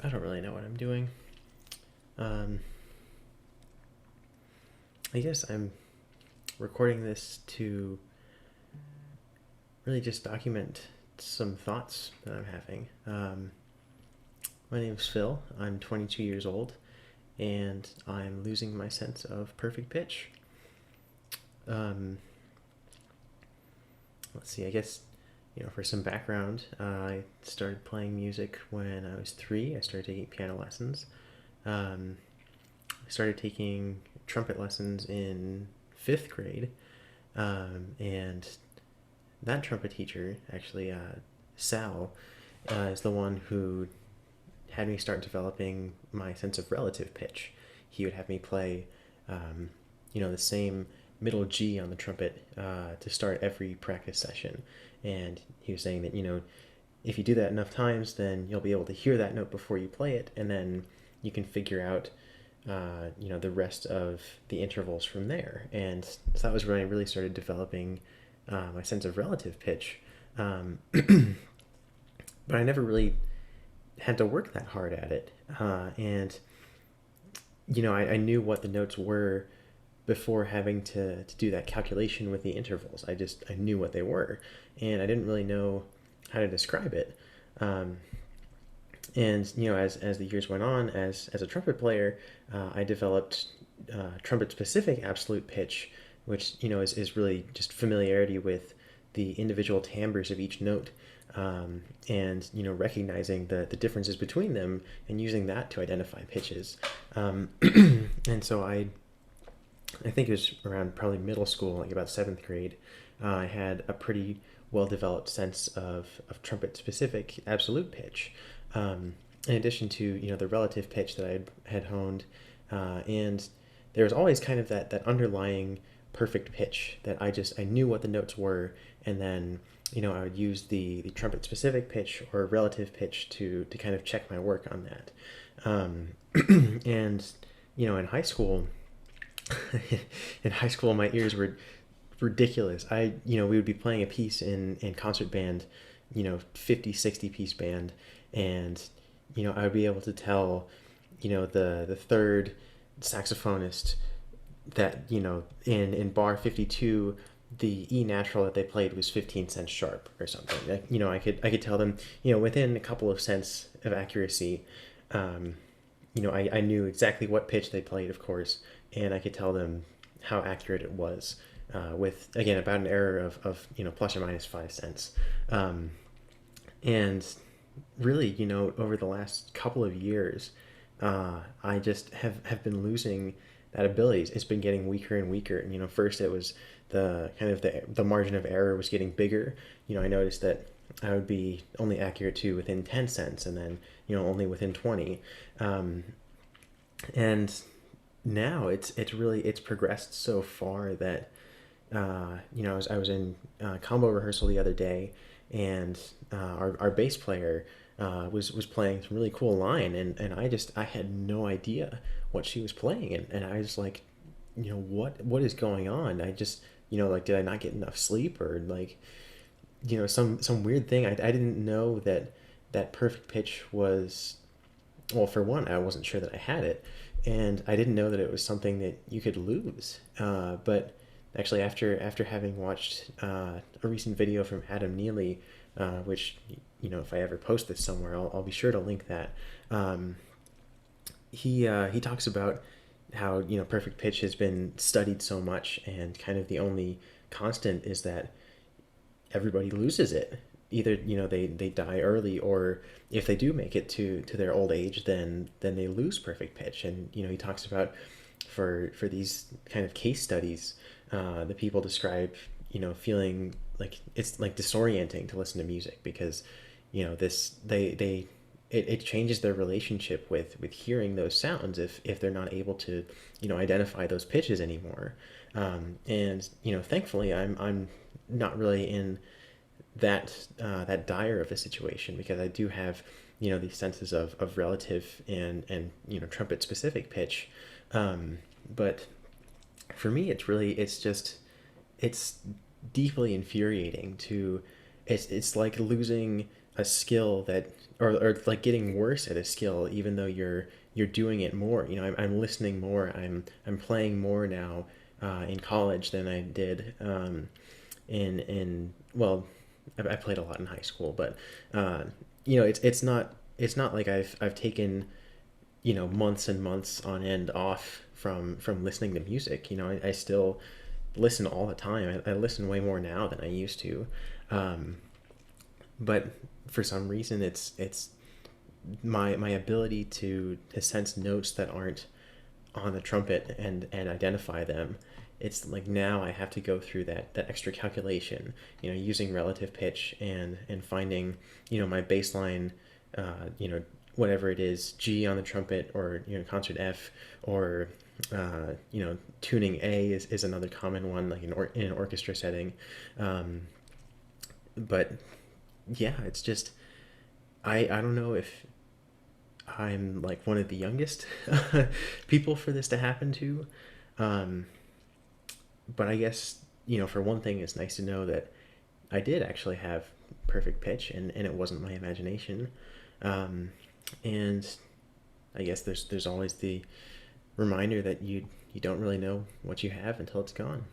I don't really know what I'm doing. Um, I guess I'm recording this to really just document some thoughts that I'm having. My name is Phil. I'm 22 years old, and I'm losing my sense of perfect pitch. Um, let's see. I guess for some background, I started playing music when I was 3. I started taking piano lessons. Um, I started taking trumpet lessons in 5th grade, and that trumpet teacher, actually, Sal, is the one who had me start developing my sense of relative pitch. He would have me play, um, the same middle G on the trumpet to start every practice session. And he was saying that, if you do that enough times, then you'll be able to hear that note before you play it, and then you can figure out, the rest of the intervals from there. And so that was when I really started developing my sense of relative pitch. But I never really had to work that hard at it. And I knew what the notes were before having to do that calculation with the intervals. I knew what they were, and I didn't really know how to describe it. Um, and as the years went on, as a trumpet player, I developed trumpet specific absolute pitch, which is really just familiarity with the individual timbres of each note, and recognizing the differences between them and using that to identify pitches. And so I think it was around probably middle school, like about 7th grade. I had a pretty well developed sense of trumpet specific absolute pitch, in addition to the relative pitch that had honed, and there was always kind of that underlying perfect pitch that I knew what the notes were, and then I would use the trumpet specific pitch or relative pitch to kind of check my work on that. And in high school, my ears were ridiculous. We would be playing a piece in concert band, 50, 60 piece band, and I would be able to tell, the third saxophonist that in bar 52 the E natural that they played was 15 cents sharp or something. I could tell them, within a couple of cents of accuracy. I knew exactly what pitch they played, of course, and I could tell them how accurate it was, with again about an error of plus or minus 5 cents. And really, over the last couple of years, I just have been losing that ability. It's been getting weaker and weaker. And first it was the margin of error was getting bigger. I noticed that I would be only accurate to within 10 cents, and then only within 20. And now it's progressed so far that I was in combo rehearsal the other day, and our bass player was playing some really cool line, and I had no idea what she was playing, and I was like, what is going on? I just like, did I not get enough sleep, or like some weird thing? I didn't know that perfect pitch was, well, for one, I wasn't sure that I had it, and I didn't know that it was something that you could lose. But actually, after having watched a recent video from Adam Neely, which if I ever post this somewhere, I'll be sure to link that. He talks about how perfect pitch has been studied so much, and kind of the only constant is that everybody loses it. Either they die early, or if they do make it to their old age, then they lose perfect pitch. And he talks about, for these kind of case studies, the people describe feeling like it's like disorienting to listen to music, because this they it changes their relationship with hearing those sounds if they're not able to identify those pitches anymore. And thankfully I'm not really in that dire of a situation, because I do have these senses of relative and trumpet specific pitch. But for me, it's deeply infuriating to, it's like losing a skill that, or like getting worse at a skill even though you're doing it more. I'm listening more. I'm playing more now in college than I did in well, I played a lot in high school, but uh, it's not like I've taken months and months on end off from listening to music. I still listen all the time. I listen way more now than I used to. Um, but for some reason, it's my ability to sense notes that aren't on the trumpet and identify them. It's like now I have to go through that extra calculation, using relative pitch and finding, my baseline, whatever it is, G on the trumpet, or concert F, or tuning A is another common one, like in an orchestra setting. Um, but yeah, it's just I don't know if I'm like one of the youngest people for this to happen to. Um, but I guess, for one thing, it's nice to know that I did actually have perfect pitch, and it wasn't my imagination. Um, and I guess there's always the reminder that you don't really know what you have until it's gone.